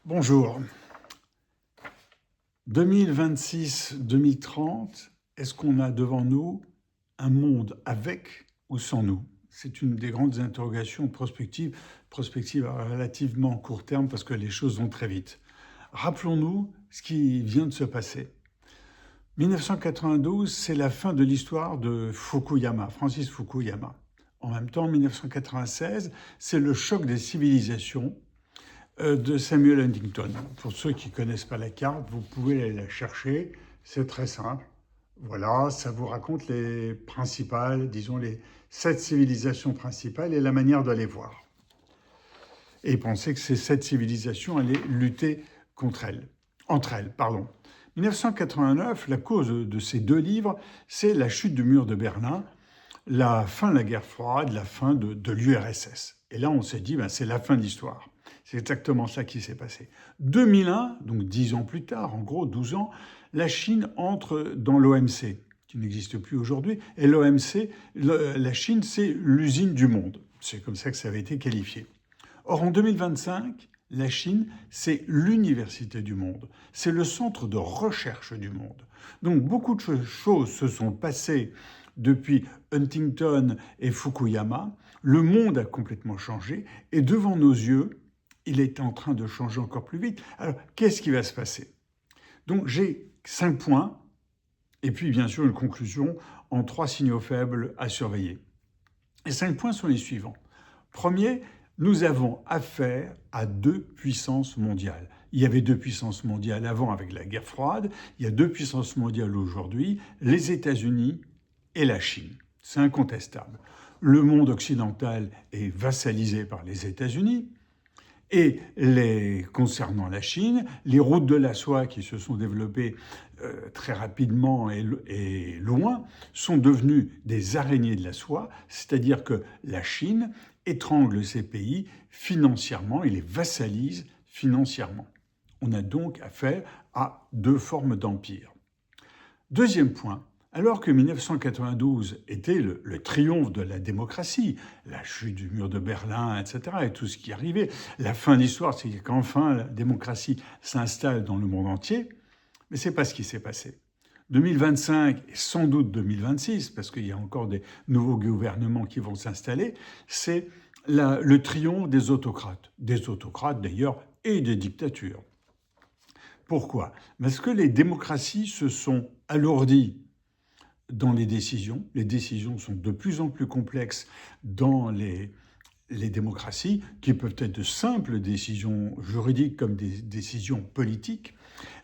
Bonjour. 2026-2030, est-ce qu'on a devant nous un monde avec ou sans nous? C'est une des grandes interrogations prospectives à relativement court terme parce que les choses vont très vite. Rappelons-nous ce qui vient de se passer. 1992, c'est la fin de l'histoire de Fukuyama, Francis Fukuyama. En même temps, 1996, c'est le choc des civilisations de Samuel Huntington. Pour ceux qui ne connaissent pas la carte, vous pouvez aller la chercher, c'est très simple. Voilà, ça vous raconte les principales, disons les 7 civilisations principales et la manière de les voir. Et pensez que ces 7 civilisations allaient lutter entre elles. 1989, la cause de ces deux livres, c'est la chute du mur de Berlin, la fin de la guerre froide, la fin de l'URSS. Et là, on s'est dit, c'est la fin de l'histoire. C'est exactement ça qui s'est passé. 2001, donc 10 ans plus tard, en gros 12 ans, la Chine entre dans l'OMC, qui n'existe plus aujourd'hui. Et l'OMC, la Chine, c'est l'usine du monde. C'est comme ça que ça avait été qualifié. Or, en 2025, la Chine, c'est l'université du monde. C'est le centre de recherche du monde. Donc, beaucoup de choses se sont passées depuis Huntington et Fukuyama. Le monde a complètement changé et devant nos yeux, il est en train de changer encore plus vite. Alors, qu'est-ce qui va se passer? Donc, j'ai 5 points et puis, bien sûr, une conclusion en 3 signaux faibles à surveiller. Les 5 points sont les suivants. Premier, nous avons affaire à 2 puissances mondiales. Il y avait 2 puissances mondiales avant avec la guerre froide, il y a 2 puissances mondiales aujourd'hui, les États-Unis et la Chine. C'est incontestable. Le monde occidental est vassalisé par les États-Unis, et concernant la Chine, les routes de la soie qui se sont développées très rapidement et loin sont devenues des araignées de la soie, c'est-à-dire que la Chine étrangle ces pays financièrement et les vassalise financièrement. On a donc affaire à 2 formes d'empire. Deuxième point, alors que 1992 était le triomphe de la démocratie, la chute du mur de Berlin, etc., et tout ce qui arrivait, la fin de l'histoire, c'est qu'enfin la démocratie s'installe dans le monde entier, mais ce n'est pas ce qui s'est passé. 2025 et sans doute 2026, parce qu'il y a encore des nouveaux gouvernements qui vont s'installer, c'est le triomphe des autocrates d'ailleurs et des dictatures. Pourquoi? Parce que les démocraties se sont alourdies dans les décisions. Les décisions sont de plus en plus complexes dans les démocraties, qui peuvent être de simples décisions juridiques comme des décisions politiques.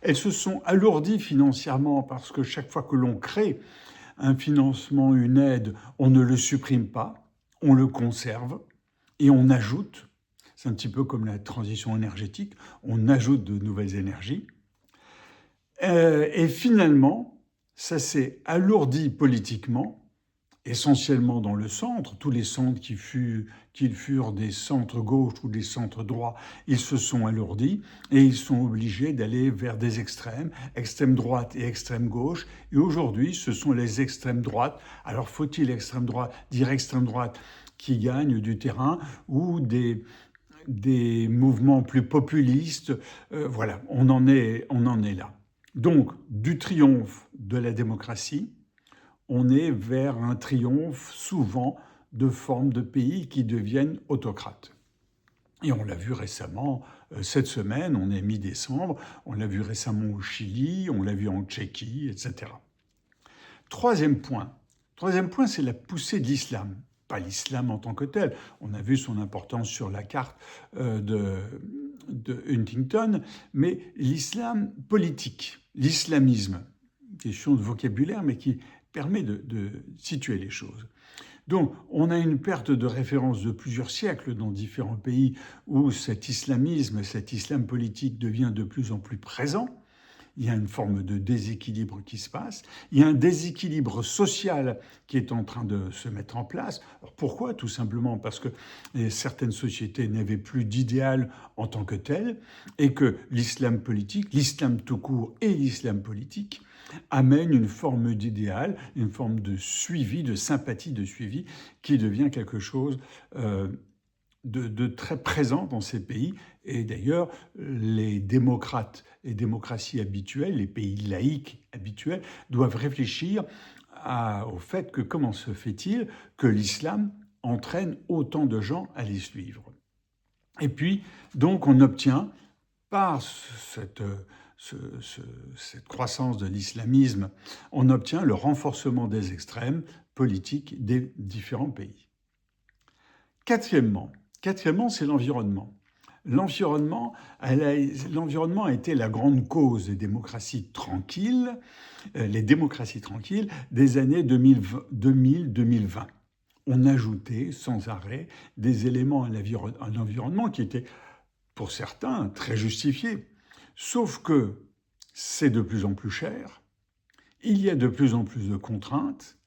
Elles se sont alourdies financièrement parce que chaque fois que l'on crée un financement, une aide, on ne le supprime pas, on le conserve et on ajoute. C'est un petit peu comme la transition énergétique, on ajoute de nouvelles énergies. Et finalement, ça s'est alourdi politiquement, essentiellement dans le centre. Tous les centres qui furent des centres gauche ou des centres droits, ils se sont alourdis et ils sont obligés d'aller vers des extrêmes, extrême droite et extrême gauche. Et aujourd'hui, ce sont les extrêmes droites. Alors faut-il dire extrême droite qui gagnent du terrain ou des mouvements plus populistes? Voilà, on en est là. Donc, du triomphe de la démocratie, on est vers un triomphe souvent de formes de pays qui deviennent autocrates. Et on l'a vu récemment, cette semaine, on est mi-décembre, on l'a vu récemment au Chili, on l'a vu en Tchéquie, etc. Troisième point, c'est la poussée de l'islam. Pas l'islam en tant que tel, on a vu son importance sur la carte de Huntington, mais l'islam politique, l'islamisme, question de vocabulaire, mais qui permet de situer les choses. Donc, on a une perte de référence de plusieurs siècles dans différents pays où cet islamisme, cet islam politique devient de plus en plus présent. Il y a une forme de déséquilibre qui se passe. Il y a un déséquilibre social qui est en train de se mettre en place. Alors pourquoi? Tout simplement parce que certaines sociétés n'avaient plus d'idéal en tant que tel et que l'islam politique, l'islam tout court et l'islam politique amènent une forme d'idéal, une forme de suivi, de sympathie, de suivi qui devient quelque chose très présent dans ces pays. Et d'ailleurs, les démocrates, les démocraties habituelles, les pays laïques habituels, doivent réfléchir au fait que comment se fait-il que l'islam entraîne autant de gens à les suivre. Et puis, donc, on obtient, par cette croissance de l'islamisme, on obtient le renforcement des extrêmes politiques des différents pays. Quatrièmement, c'est l'environnement. L'environnement a été la grande cause des démocraties tranquilles, les démocraties tranquilles des années 2000-2020. On ajoutait sans arrêt des éléments à l'environnement qui étaient, pour certains, très justifiés. Sauf que c'est de plus en plus cher, il y a de plus en plus de contraintes,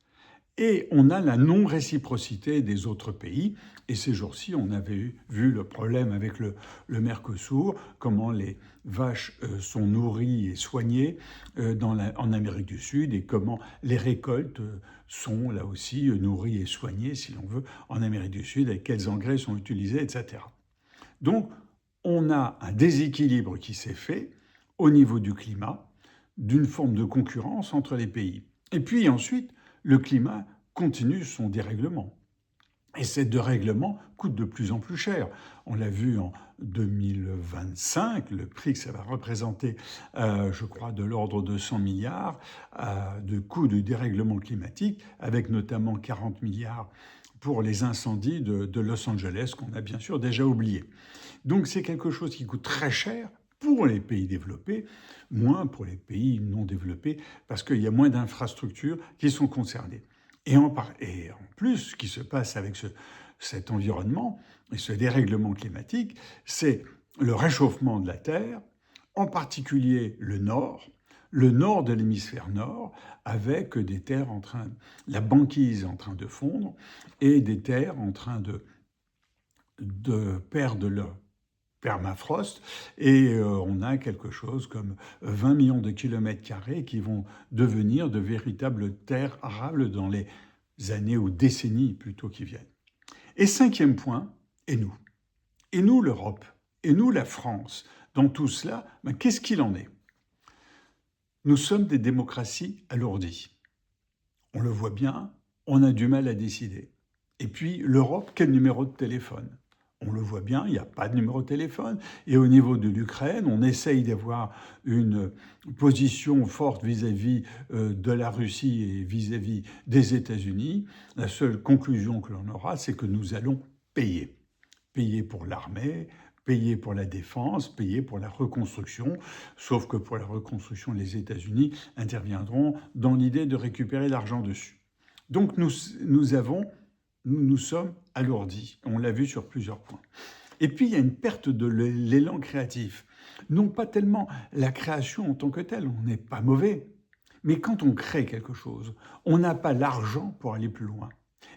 et on a la non-réciprocité des autres pays. Et ces jours-ci, on avait vu le problème avec le Mercosur, comment les vaches sont nourries et soignées en Amérique du Sud, et comment les récoltes sont là aussi nourries et soignées, si l'on veut, en Amérique du Sud, avec quels engrais sont utilisés, etc. Donc, on a un déséquilibre qui s'est fait au niveau du climat, d'une forme de concurrence entre les pays. Et puis ensuite, le climat continue son dérèglement. Et ce dérèglement coûte de plus en plus cher. On l'a vu en 2025, le prix que ça va représenter, je crois, de l'ordre de 100 milliards de coûts de dérèglement climatique, avec notamment 40 milliards pour les incendies de Los Angeles, qu'on a bien sûr déjà oublié. Donc c'est quelque chose qui coûte très cher pour les pays développés, moins pour les pays non développés, parce qu'il y a moins d'infrastructures qui sont concernées. Et en plus, ce qui se passe avec cet environnement et ce dérèglement climatique, c'est le réchauffement de la Terre, en particulier le nord de l'hémisphère nord, avec des terres la banquise en train de fondre et des terres en train de perdre leur permafrost, et on a quelque chose comme 20 millions de kilomètres carrés qui vont devenir de véritables terres arables dans les années ou décennies plutôt qui viennent. Et cinquième point, et nous. Et nous, l'Europe. Et nous, la France. Dans tout cela, qu'est-ce qu'il en est? Nous sommes des démocraties alourdies. On le voit bien, on a du mal à décider. Et puis, l'Europe, quel numéro de téléphone? On le voit bien, il n'y a pas de numéro de téléphone. Et au niveau de l'Ukraine, on essaye d'avoir une position forte vis-à-vis de la Russie et vis-à-vis des États-Unis. La seule conclusion que l'on aura, c'est que nous allons payer. Payer pour l'armée, payer pour la défense, payer pour la reconstruction. Sauf que pour la reconstruction, les États-Unis interviendront dans l'idée de récupérer l'argent dessus. Donc nous sommes alourdis. On l'a vu sur plusieurs points. Et puis, il y a une perte de l'élan créatif. Non pas tellement la création en tant que telle, on n'est pas mauvais. Mais quand on crée quelque chose, on n'a pas l'argent pour aller plus loin.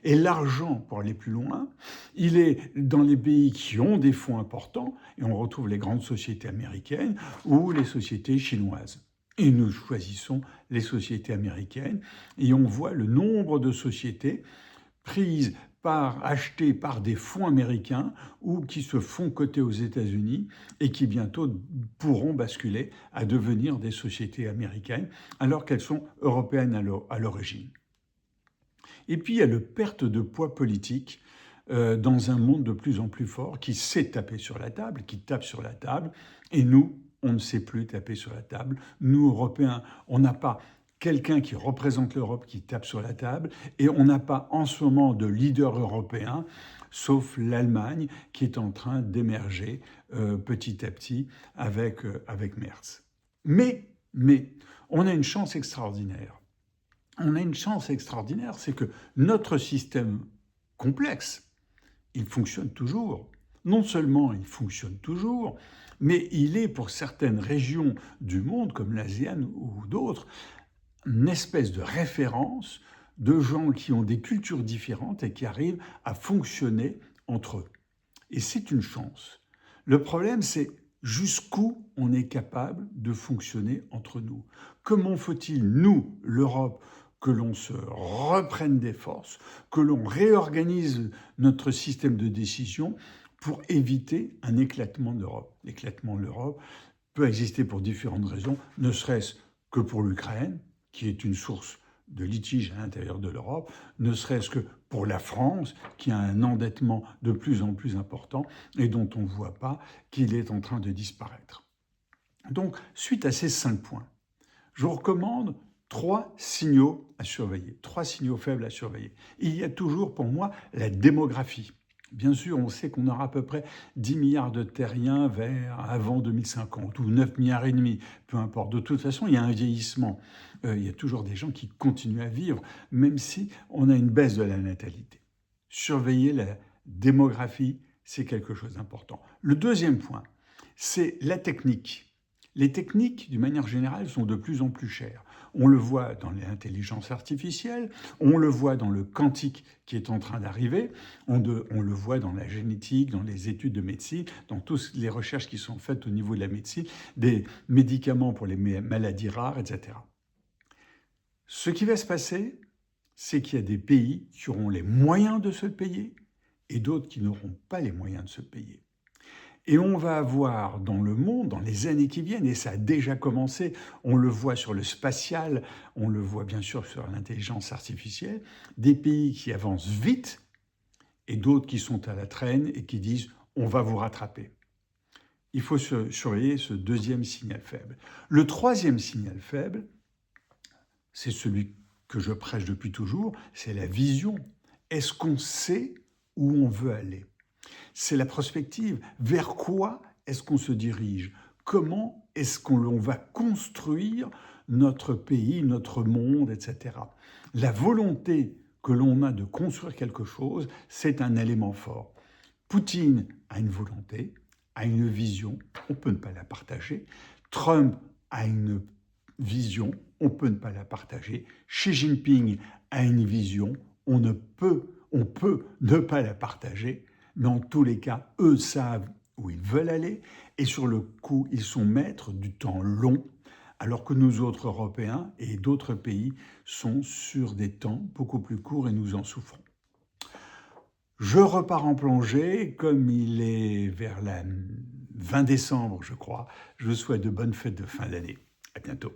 Et l'argent pour aller plus loin, il est dans les pays qui ont des fonds importants, et on retrouve les grandes sociétés américaines ou les sociétés chinoises. Et nous choisissons les sociétés américaines, et on voit le nombre de sociétés achetées par des fonds américains ou qui se font coter aux États-Unis et qui bientôt pourront basculer à devenir des sociétés américaines alors qu'elles sont européennes à l'origine. Et puis il y a la perte de poids politique dans un monde de plus en plus fort qui sait taper sur la table, qui tape sur la table, et nous, on ne sait plus taper sur la table. Nous, Européens, on n'a pas quelqu'un qui représente l'Europe qui tape sur la table, et on n'a pas en ce moment de leader européen, sauf l'Allemagne qui est en train d'émerger petit à petit avec Merz. Mais, on a une chance extraordinaire. On a une chance extraordinaire, c'est que notre système complexe, il fonctionne toujours. Non seulement il fonctionne toujours, mais il est pour certaines régions du monde, comme l'ASEAN ou d'autres, une espèce de référence de gens qui ont des cultures différentes et qui arrivent à fonctionner entre eux. Et c'est une chance. Le problème, c'est jusqu'où on est capable de fonctionner entre nous. Comment faut-il, nous, l'Europe, que l'on se reprenne des forces, que l'on réorganise notre système de décision pour éviter un éclatement de l'Europe. L'éclatement de l'Europe peut exister pour différentes raisons, ne serait-ce que pour l'Ukraine, qui est une source de litige à l'intérieur de l'Europe, ne serait-ce que pour la France, qui a un endettement de plus en plus important et dont on ne voit pas qu'il est en train de disparaître. Donc, suite à ces 5 points, je vous recommande 3 signaux à surveiller, 3 signaux faibles à surveiller. Il y a toujours pour moi la démographie. Bien sûr, on sait qu'on aura à peu près 10 milliards de terriens avant 2050, ou 9 milliards et demi, peu importe. De toute façon, il y a un vieillissement. Il y a toujours des gens qui continuent à vivre, même si on a une baisse de la natalité. Surveiller la démographie, c'est quelque chose d'important. Le deuxième point, c'est la technique. Les techniques, d'une manière générale, sont de plus en plus chères. On le voit dans l'intelligence artificielle, on le voit dans le quantique qui est en train d'arriver, on le voit dans la génétique, dans les études de médecine, dans toutes les recherches qui sont faites au niveau de la médecine, des médicaments pour les maladies rares, etc. Ce qui va se passer, c'est qu'il y a des pays qui auront les moyens de se le payer et d'autres qui n'auront pas les moyens de se le payer. Et on va avoir dans le monde, dans les années qui viennent, et ça a déjà commencé, on le voit sur le spatial, on le voit bien sûr sur l'intelligence artificielle, des pays qui avancent vite et d'autres qui sont à la traîne et qui disent « on va vous rattraper ». Il faut surveiller ce deuxième signal faible. Le troisième signal faible, c'est celui que je prêche depuis toujours, c'est la vision. Est-ce qu'on sait où on veut aller ? C'est la prospective. Vers quoi est-ce qu'on se dirige? Comment est-ce qu'on va construire notre pays, notre monde, etc. La volonté que l'on a de construire quelque chose, c'est un élément fort. Poutine a une volonté, a une vision, on peut ne pas la partager. Trump a une vision, on peut ne pas la partager. Xi Jinping a une vision, on peut ne pas la partager. Mais en tous les cas, eux savent où ils veulent aller et sur le coup, ils sont maîtres du temps long, alors que nous autres Européens et d'autres pays sont sur des temps beaucoup plus courts et nous en souffrons. Je repars en plongée, comme il est vers la 20 décembre, je crois. Je vous souhaite de bonnes fêtes de fin d'année. À bientôt.